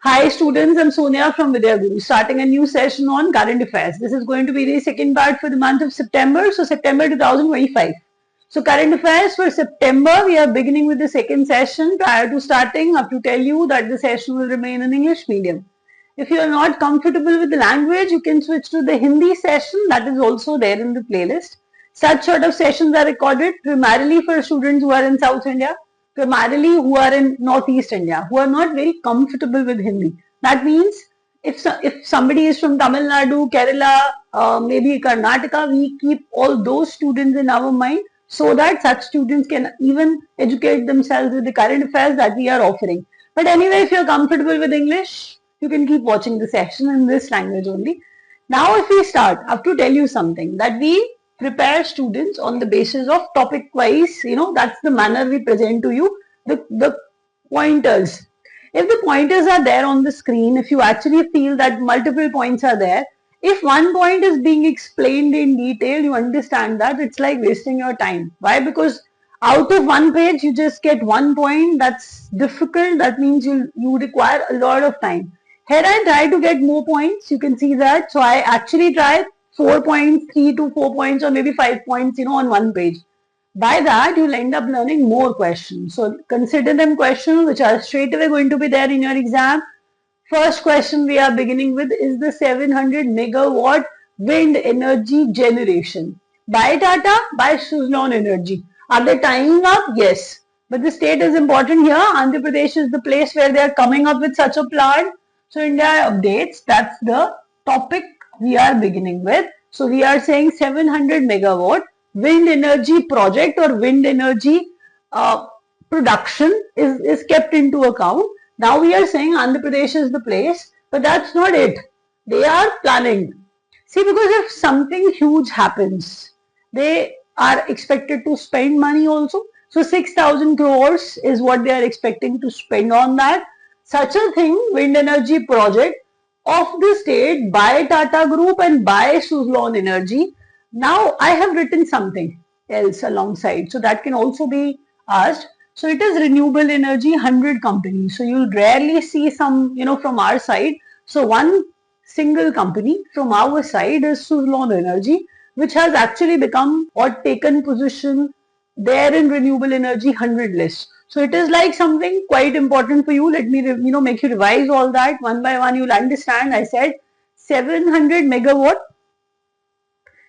Hi students, I'm Sonia from Vidya Guru, starting a new session on current affairs. This is going to be the second part for the month of September, so September 2025. So current affairs for September, we are beginning with the second session. Prior to starting, I have to tell you that the session will remain in English medium. If you are not comfortable with the language, you can switch to the Hindi session that is also there in the playlist. Such sort of sessions are recorded primarily for students who are in South India, primarily who are in Northeast India, who are not very comfortable with Hindi. That means if somebody is from Tamil Nadu, Kerala, maybe Karnataka, we keep all those students in our mind so that such students can even educate themselves with the current affairs that we are offering. But anyway, if you're comfortable with English, you can keep watching the session in this language only. Now, if we start, I have to tell you something that we prepare students on the basis of topic wise, that's the manner we present to you the pointers. If the pointers are there on the screen, if you actually feel that multiple points are there, if one point is being explained in detail, you understand that it's like wasting your time. Why? Because out of one page, you just get one point. That's difficult. That means you require a lot of time. Here I try to get more points. You can see that. So I actually try 4 points, 3 to 4 points, or maybe 5 points, on one page. By that, you'll end up learning more questions. So consider them questions which are straight away going to be there in your exam. First question we are beginning with is the 700 megawatt wind energy generation. By Tata, by Suzlon Energy. Are they tying up? Yes. But the state is important here. Andhra Pradesh is the place where they are coming up with such a plant. So India updates, that's the topic we are beginning with. So we are saying 700 megawatt wind energy project or wind energy production is kept into account. Now we are saying Andhra Pradesh is the place, but that's not it. They are planning. See, because if something huge happens, they are expected to spend money also. So 6,000 crores is what they are expecting to spend on that. Such a thing, wind energy project of the state by Tata Group and by Suzlon Energy. Now I have written something else alongside. So that can also be asked. So it is renewable energy 100 companies. So you'll rarely see some, from our side. So one single company from our side is Suzlon Energy, which has actually become or taken position there in renewable energy 100 list. So it is like something quite important for you. Let me, make you revise all that one by one. You'll understand. I said 700 megawatt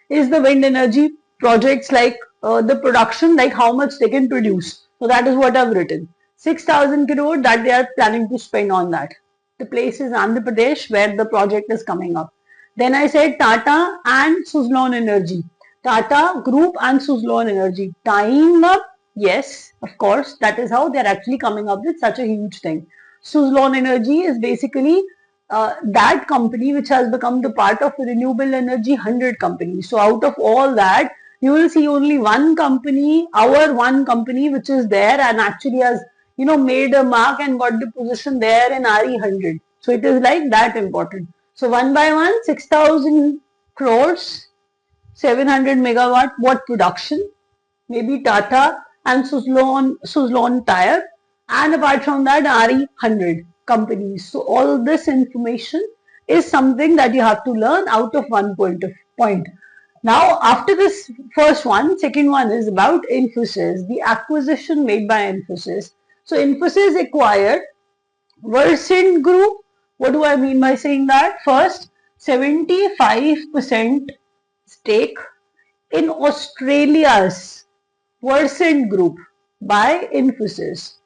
is the wind energy projects, like the production, like how much they can produce. So that is what I've written. 6,000 crore that they are planning to spend on that. The place is Andhra Pradesh where the project is coming up. Then I said Tata and Suzlon Energy. Tata Group and Suzlon Energy tying up. Yes, of course, that is how they're actually coming up with such a huge thing. Suzlon Energy is basically that company which has become the part of renewable energy 100 companies. So out of all that, you will see only one company, our one company, which is there and actually has, made a mark and got the position there in RE 100. So it is like that important. So one by one, 6,000 crores, 700 megawatt watt production, maybe Tata and Suzlon Tire, and apart from that, RE 100 companies. So all this information is something that you have to learn out of one point. Now, after this first one, second one is about Infosys, the acquisition made by Infosys. So Infosys acquired Versent Group. What do I mean by saying that? First, 75% stake in Australia's Versent Group by Infosys.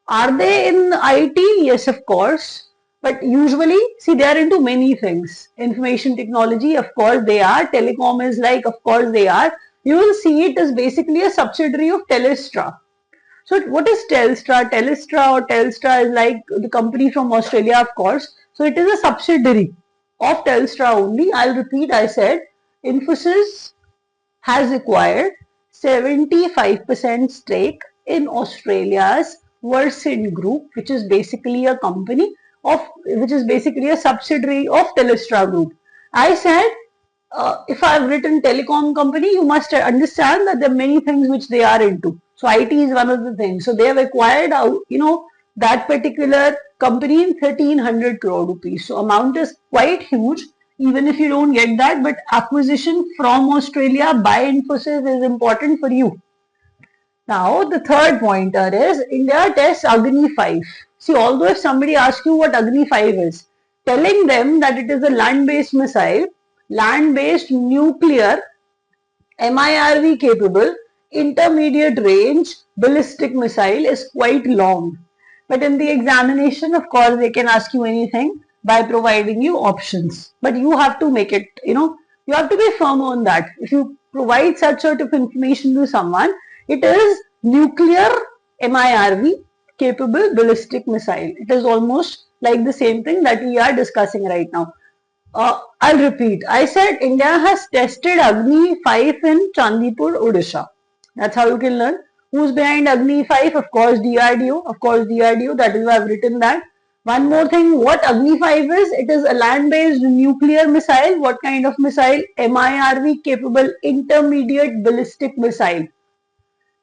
Are they in IT? Yes, of course. But usually, see, they are into many things. Information technology, of course, they are. Telecom is like, of course, they are. You will see it is basically a subsidiary of Telstra. So, what is Telstra? Telstra is like the company from Australia, of course. So, it is a subsidiary of Telstra only. I'll repeat, I said Infosys has acquired 75% stake in Australia's Versent Group, which is basically a company which is basically a subsidiary of Telstra Group. I said, if I've written telecom company, you must understand that there are many things which they are into. So IT is one of the things. So they have acquired, that particular company in 1300 crore rupees. So amount is quite huge, even if you don't get that, but acquisition from Australia by Infosys is important for you. Now the third pointer is India tests Agni 5. See, although if somebody asks you what Agni 5 is, telling them that it is a land-based missile, land-based nuclear, MIRV capable, intermediate range ballistic missile is quite long. But in the examination, of course, they can ask you anything by providing you options. But you have to make it, you have to be firm on that. If you provide such sort of information to someone, it is nuclear MIRV capable ballistic missile. It is almost like the same thing that we are discussing right now. I'll repeat. I said India has tested Agni 5 in Chandipur, Odisha. That's how you can learn. Who's behind Agni 5? Of course, DRDO. Of course, DRDO. That is why I've written that. One more thing, what Agni 5 is? It is a land-based nuclear missile. What kind of missile? MIRV capable intermediate ballistic missile.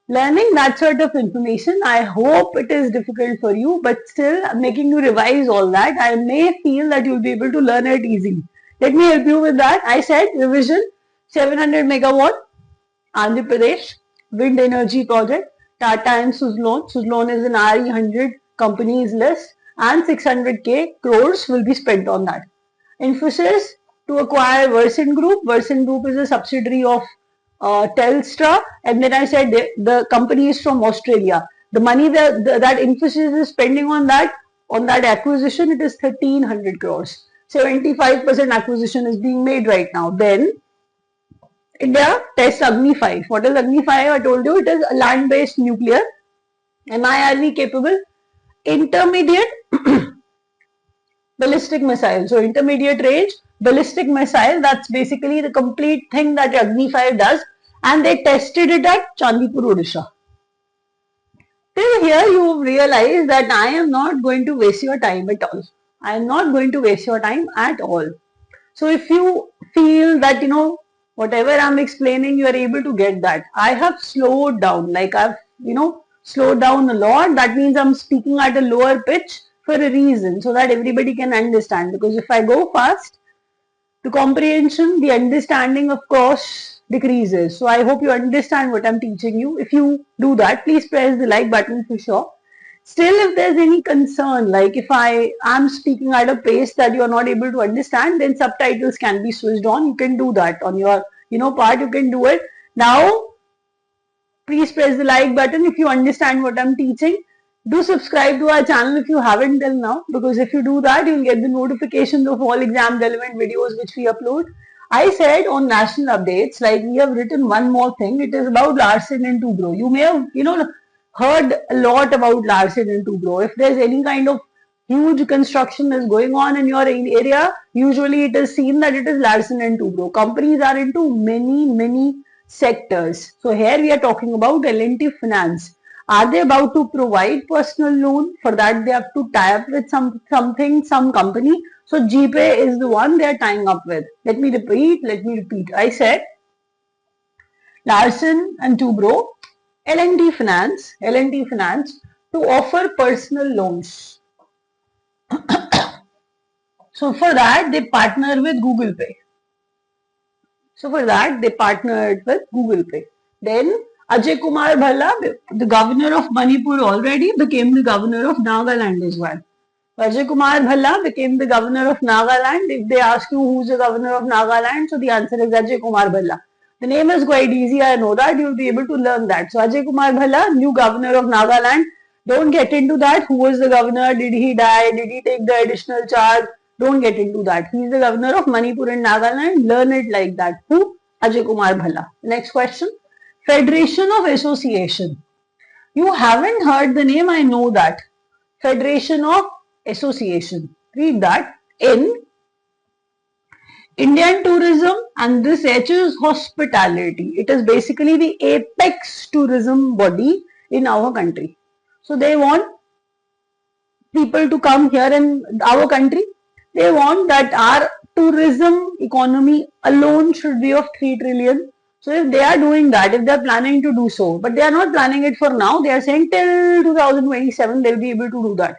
Learning that sort of information, I hope it is difficult for you, but still making you revise all that, I may feel that you'll be able to learn it easily. Let me help you with that. I said revision, 700 megawatt, Andhra Pradesh, wind energy project, Tata and Suzlon. Suzlon is an RE100 companies list and 600k crores will be spent on that. Infosys to acquire Versant Group. Versant Group is a subsidiary of Telstra, and then I said the company is from Australia. The money that Infosys is spending on that acquisition, it is 1300 crores. 75% acquisition is being made right now. Then India tests Agni 5. What is Agni 5? I told you it is a land-based nuclear, MIRV capable, intermediate ballistic missile. So intermediate range ballistic missile, that's basically the complete thing that Agni 5 does, and they tested it at Chandipur, Odisha. Till here you realize that I am not going to waste your time at all. I am not going to waste your time at all. So if you feel that whatever I'm explaining, you are able to get that. I have slowed down, like I've slowed down a lot. That means I'm speaking at a lower pitch for a reason, so that everybody can understand. Because if I go fast, the comprehension, the understanding, of course, decreases. So I hope you understand what I'm teaching you. If you do that, please press the like button for sure. Still, if there's any concern, like if I am speaking at a pace that you are not able to understand, then subtitles can be switched on. You can do that on your part. You can do it. Now, please press the like button if you understand what I'm teaching. Do subscribe to our channel if you haven't till now, because if you do that, you'll get the notifications of all exam relevant videos which we upload. I said on national updates, like we have written one more thing. It is about Larsen and Toubro. You may have, heard a lot about Larsen and Toubro. If there's any kind of huge construction is going on in your area, usually it is seen that it is Larsen and Toubro. Companies are into many sectors. So here we are talking about L&T Finance. Are they about to provide personal loan? For that they have to tie up with some company. So GPay is the one they are tying up with. Let me repeat. I said Larsen and Toubro, L&T Finance to offer personal loans. So for that they partner with Google Pay. Then Ajay Kumar Bhalla, the governor of Manipur, already became the governor of Nagaland as well. Ajay Kumar Bhalla became the governor of Nagaland. If they ask you who's the governor of Nagaland, so the answer is Ajay Kumar Bhalla. The name is quite easy, I know that. You'll be able to learn that. So Ajay Kumar Bhalla, new governor of Nagaland. Don't get into that. Who was the governor? Did he die? Did he take the additional charge? Don't get into that. He is the governor of Manipur and Nagaland. Learn it like that. Who? Ajay Kumar Bhalla. Next question. Federation of Association. You haven't heard the name, I know that. Federation of Association. Read that. In Indian tourism, and this H is hospitality. It is basically the apex tourism body in our country. So they want people to come here in our country. They want that our tourism economy alone should be of 3 trillion. So if they are doing that, if they are planning to do so, but they are not planning it for now, they are saying till 2027 they will be able to do that.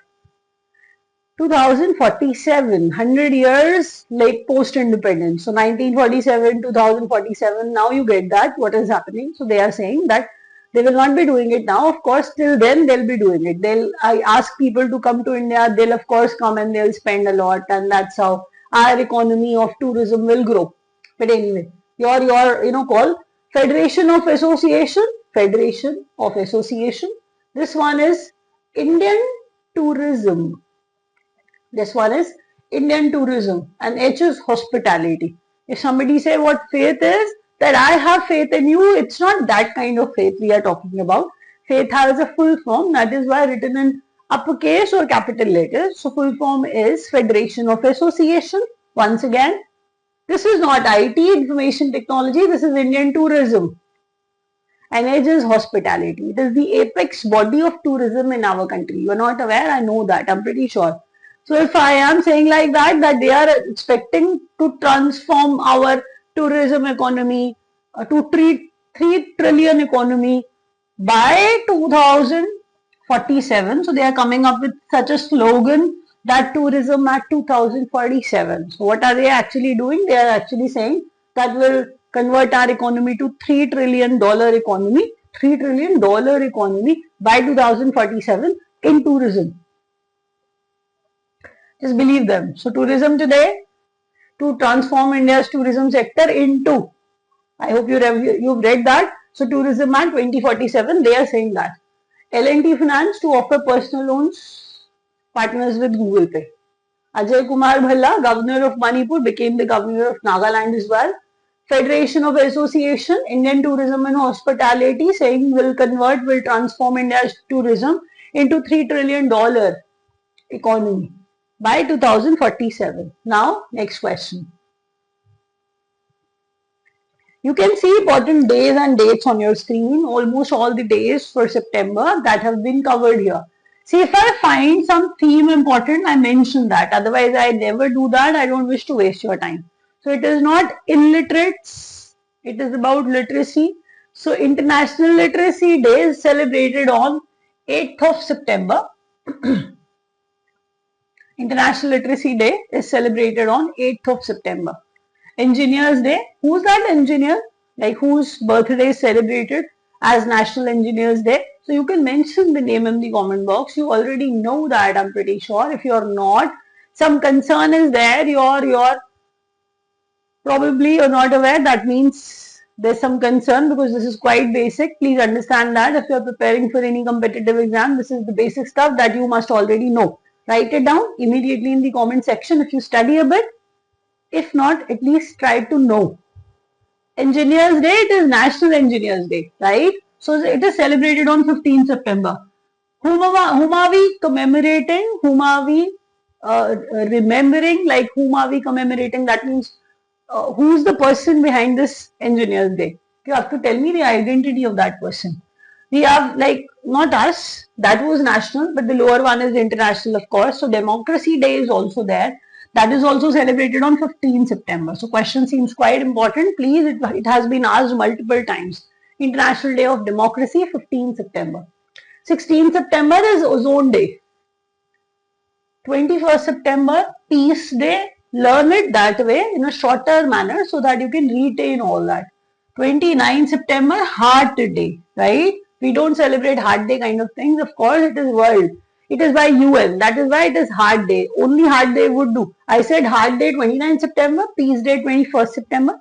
2047, 100 years like post-independence. So 1947, 2047, now you get that, what is happening. So they are saying that they will not be doing it now. Of course, till then they'll be doing it. I ask people to come to India, they'll of course come and they'll spend a lot, and that's how our economy of tourism will grow. But anyway, your call Federation of Association, Federation of Association. This one is Indian Tourism. This one is Indian tourism and H is hospitality. If somebody say what faith is, that I have faith in you, it's not that kind of faith we are talking about. Faith has a full form, that is why written in uppercase or capital letters. So full form is Federation of Association. Once again, this is not IT, information technology, this is Indian tourism. And H is hospitality. It is the apex body of tourism in our country. You are not aware, I know that, I'm pretty sure. So if I am saying like that they are expecting to transform our tourism economy to 3 trillion economy by 2047. So they are coming up with such a slogan that tourism at 2047. So what are they actually doing? They are actually saying that will convert our economy to $3 trillion economy, $3 trillion economy by 2047 in tourism. Just believe them. So tourism today, to transform India's tourism sector into, I hope you've read that. So tourism at 2047, they are saying that. L&T Finance to offer personal loans, partners with Google Pay. Ajay Kumar Bhalla, Governor of Manipur, became the Governor of Nagaland as well. Federation of Association, Indian Tourism and Hospitality, saying will transform India's tourism into $3 trillion economy by 2047. Now, next question. You can see important days and dates on your screen. Almost all the days for September that have been covered here. See, if I find some theme important, I mention that. Otherwise, I never do that. I don't wish to waste your time. So, it is not illiterates. It is about literacy. So, International Literacy Day is celebrated on 8th of September. International Literacy Day is celebrated on 8th of September. Engineers Day, who's that engineer? Like whose birthday is celebrated as National Engineers Day? So you can mention the name in the comment box. You already know that, I'm pretty sure. If you're not, some concern is there, you're not aware, that means there's some concern because this is quite basic. Please understand that if you're preparing for any competitive exam, this is the basic stuff that you must already know. Write it down immediately in the comment section if you study a bit. If not, at least try to know. Engineers Day, it is National Engineers Day, right? So it is celebrated on 15th September. Whom are we commemorating? Whom are we remembering? Like whom are we commemorating? That means who's the person behind this Engineers Day? You have to tell me the identity of that person. We have like not us, that was national, but the lower one is international, of course. So Democracy Day is also there. That is also celebrated on 15 September. So question seems quite important. Please, it has been asked multiple times. International Day of Democracy, 15 September. 16 September is Ozone Day. 21st September, Peace Day. Learn it that way in a shorter manner so that you can retain all that. 29 September, Heart Day, right? We don't celebrate Heart Day kind of things. Of course, it is World. It is by UN. That is why it is Heart Day. Only Heart Day would do. I said Heart Day 29 September, Peace Day 21st September.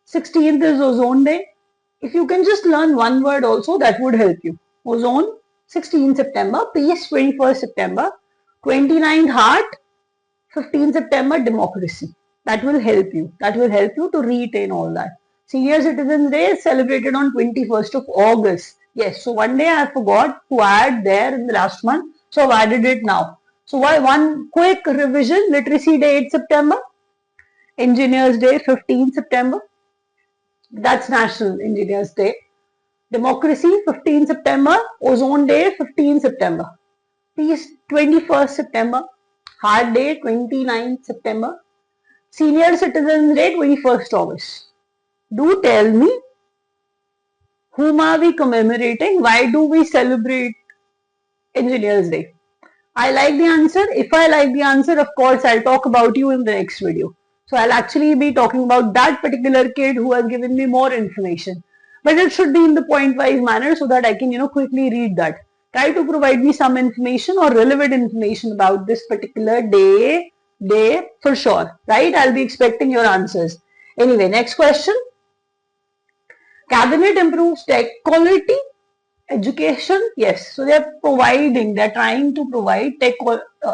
16th is Ozone Day. If you can just learn one word also, that would help you. Ozone, 16th September, Peace 21st September, 29th Heart, 15th September, Democracy. That will help you. That will help you to retain all that. Senior Citizens Day is celebrated on 21st of August. Yes, so one day I forgot to add there in the last month. So I've added it now. So one quick revision, Literacy Day 8 September, Engineers Day 15 September. That's National Engineers Day. Democracy 15 September, Ozone Day 15 September. Peace 21st September, Heart Day 29th September, Senior Citizens Day 21st August. Do tell me Whom are we commemorating? Why do we celebrate Engineers Day? I like the answer. If I like the answer, of course, I'll talk about you in the next video. So I'll actually be talking about that particular kid who has given me more information. But it should be in the point-wise manner so that I can, quickly read that. Try to provide me some information or relevant information about this particular day for sure. Right? I'll be expecting your answers. Anyway, next question. Cabinet improves tech quality education. Yes, so they're trying to provide tech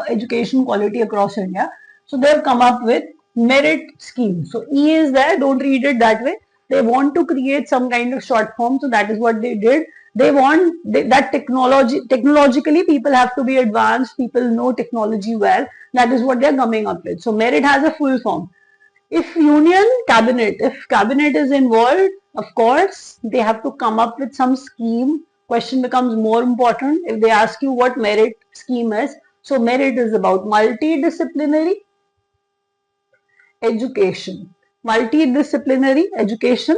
education quality across India. So they've come up with merit scheme. So E is there, don't read it that way. They want to create some kind of short form. So that is what they did. They want that technologically people have to be advanced, people know technology well. That is what they're coming up with. So merit has a full form. If cabinet is involved, of course, they have to come up with some scheme. Question becomes more important if they ask you what merit scheme is. So merit is about multidisciplinary education. Multidisciplinary education.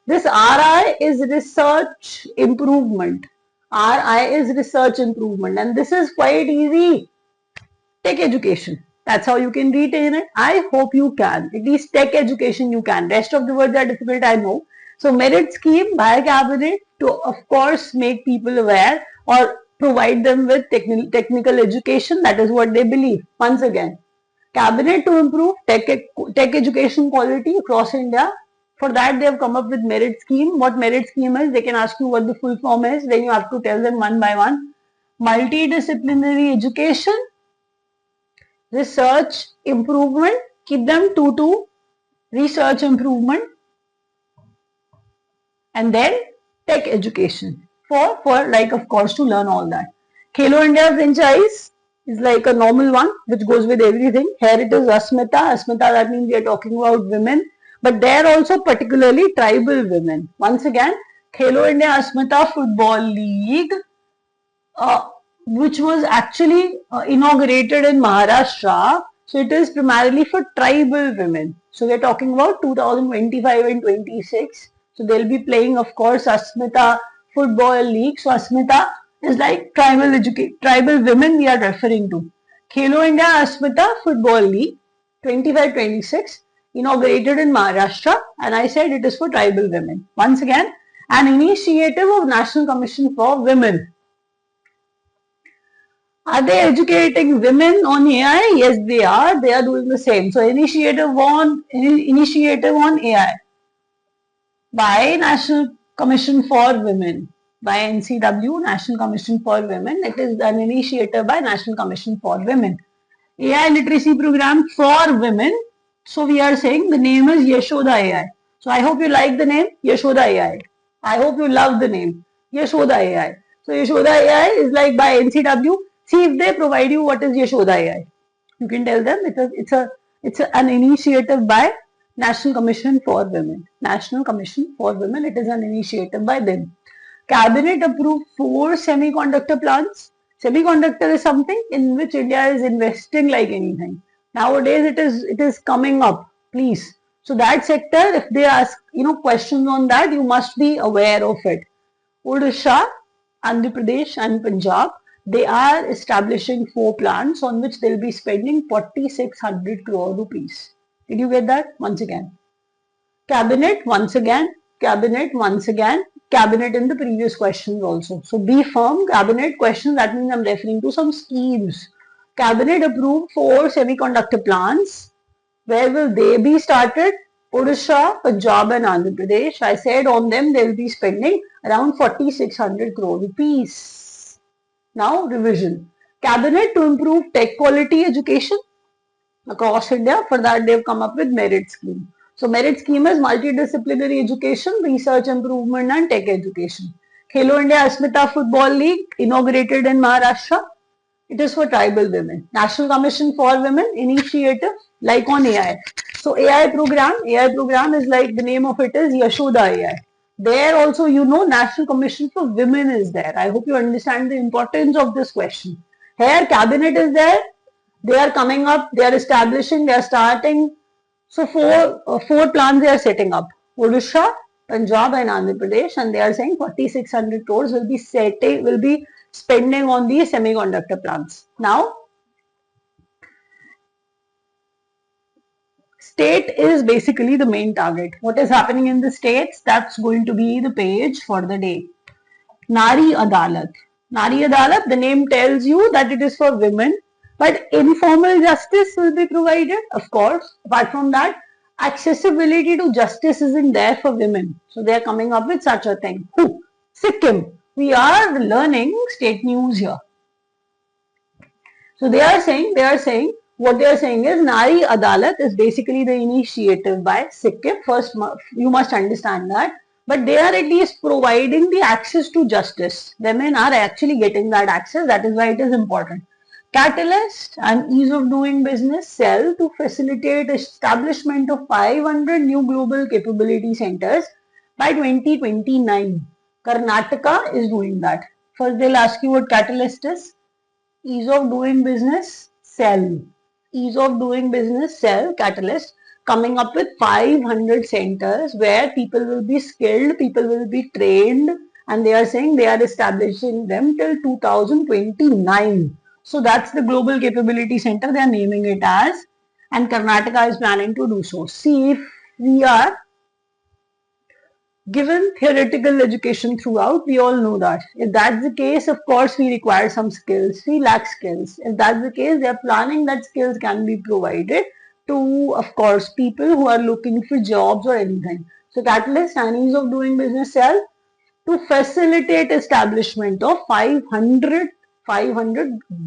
This RI is research improvement. RI is research improvement, and this is quite easy. Tech education. That's how you can retain it. I hope you can. At least tech education you can. Rest of the words are difficult, I know. So merit scheme by cabinet to, of course, make people aware or provide them with technical education. That is what they believe. Once again, cabinet to improve tech education quality across India. For that, they have come up with merit scheme. What merit scheme is, they can ask you what the full form is. Then you have to tell them one by one. Multidisciplinary education, research improvement, keep them 2 research improvement, and then tech education for like, of course, to learn all that. Khelo India franchise is like a normal one which goes with everything. Here it is Asmita, that means we are talking about women, but there also particularly tribal women. Once again, Khelo India Asmita Football League, which was actually inaugurated in Maharashtra. So it is primarily for tribal women. So we're talking about 2025 and 26. So they'll be playing, of course, Asmita Football League. So Asmita is like tribal women we are referring to. Khelo India Asmita Football League 25-26 inaugurated in Maharashtra, and I said it is for tribal women. Once again, an initiative of National Commission for Women. Are they educating women on AI? Yes, they are. They are doing the same. So initiative on AI by National Commission for Women, by NCW, National Commission for Women. It is an initiative by National Commission for Women. AI literacy program for women. So we are saying the name is Yashoda AI. So I hope you like the name Yashoda AI. I hope you love the name Yashoda AI. So Yashoda AI is like by NCW. See if they provide you what is Yashoda AI. You can tell them it's an initiative by National Commission for Women. National Commission for Women. It is an initiative by them. Cabinet approved 4 semiconductor plants. Semiconductor is something in which India is investing like anything. Nowadays it is coming up. Please. So that sector, if they ask questions on that, you must be aware of it. Odisha, Andhra Pradesh and Punjab, they are establishing 4 plants on which they'll be spending 4,600 crore rupees. Did you get that? Once again. Cabinet once again, cabinet once again, cabinet in the previous questions also. So be firm, cabinet questions, that means I'm referring to some schemes. Cabinet approved 4 semiconductor plants. Where will they be started? Odisha, Punjab and Andhra Pradesh. I said on them they will be spending around 4,600 crore rupees. Now revision. Cabinet to improve tech quality education across India. For that they have come up with merit scheme. So merit scheme is multidisciplinary education, research improvement and tech education. Khelo India Asmita Football League inaugurated in Maharashtra. It is for tribal women. National Commission for Women initiative like on AI. So AI program is like the name of it is Yashoda AI. There also National Commission for Women is there. I hope you understand the importance of this question. Here cabinet is there. They are coming up, they are establishing, they are starting. So 4 plants they are setting up. Odisha, Punjab and Andhra Pradesh, and they are saying 4,600 crores will be spending on these semiconductor plants. Now, state is basically the main target. What is happening in the states? That's going to be the page for the day. Nari Adalat. Nari Adalat, the name tells you that it is for women, but informal justice will be provided, of course. Apart from that, accessibility to justice isn't there for women. So they are coming up with such a thing. Who? Sikkim. We are learning state news here. So what they are saying is Nari Adalat is basically the initiative by Sikkim. First, you must understand that. But they are at least providing the access to justice. Women are actually getting that access. That is why it is important. Catalyst and ease of doing business cell to facilitate establishment of 500 new global capability centers by 2029. Karnataka is doing that. First, they'll ask you what catalyst is. Ease of doing business cell. Ease of doing business cell, catalyst, coming up with 500 centers where people will be skilled, people will be trained, and they are saying they are establishing them till 2029. So that's the global capability center they are naming it as, and Karnataka is planning to do so. See, if we are given theoretical education throughout, we all know that. If that's the case, of course, we require some skills. We lack skills. If that's the case, they are planning that skills can be provided to, of course, people who are looking for jobs or anything. So Catalyst and ease of doing business cell to facilitate establishment of 500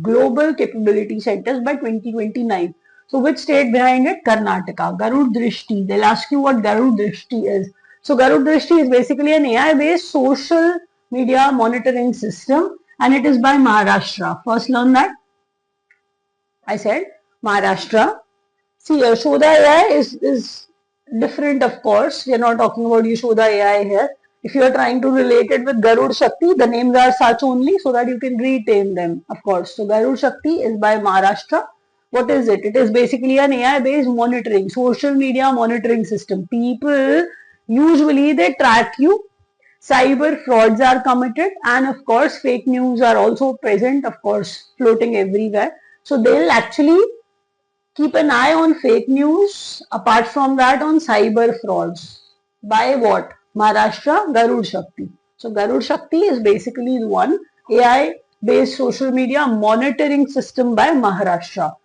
global capability centers by 2029. So which state behind it? Karnataka. Garud Drishti. They'll ask you what Garud Drishti is. So Garud Drishti is basically an AI-based social media monitoring system, and it is by Maharashtra. First learn that. I said Maharashtra. See, Yashoda AI is different, of course. We are not talking about Yashoda AI here. If you are trying to relate it with Garud Shakti, the names are such only so that you can retain them, of course. So Garud Shakti is by Maharashtra. What is it? It is basically an AI-based monitoring, social media monitoring system. People usually they track you. Cyber frauds are committed, and of course fake news are also present, of course floating everywhere. So they'll actually keep an eye on fake news, apart from that on cyber frauds. By what? Maharashtra Garud Shakti. So Garud Shakti is basically the one AI based social media monitoring system by Maharashtra.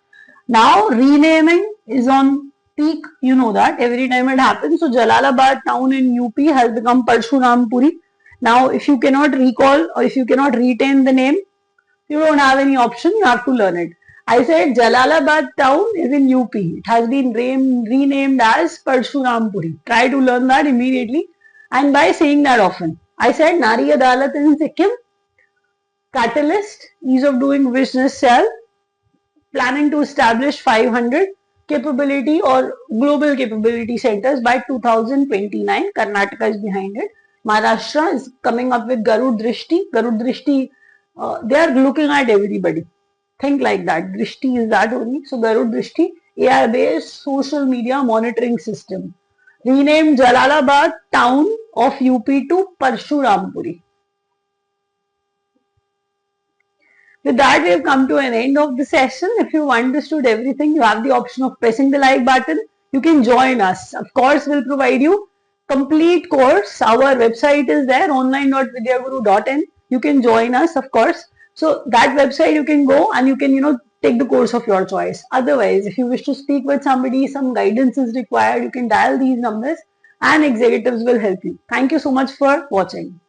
Now renaming is on peak, you know that every time it happens. So Jalalabad town in UP has become Parshurampuri. Now if you cannot recall or if you cannot retain the name, you don't have any option, you have to learn it. I said Jalalabad town is in UP. It has been renamed as Parshurampuri. Try to learn that immediately and by saying that often. I said Nari Adalat in Sikkim, Catalyst, ease of doing business cell, planning to establish 500 capability or global capability centers by 2029. Karnataka is behind it. Maharashtra is coming up with Garud Drishti. Garud Drishti, they are looking at everybody. Think like that. Drishti is that only. So Garud Drishti, AI-based social media monitoring system. Renamed Jalalabad town of UP to Parshurampuri. With that, we have come to an end of the session. If you understood everything, you have the option of pressing the like button. You can join us. Of course, we'll provide you complete course. Our website is there, online.vidyaguru.in. You can join us, of course. So that website you can go and you can, take the course of your choice. Otherwise, if you wish to speak with somebody, some guidance is required, you can dial these numbers and executives will help you. Thank you so much for watching.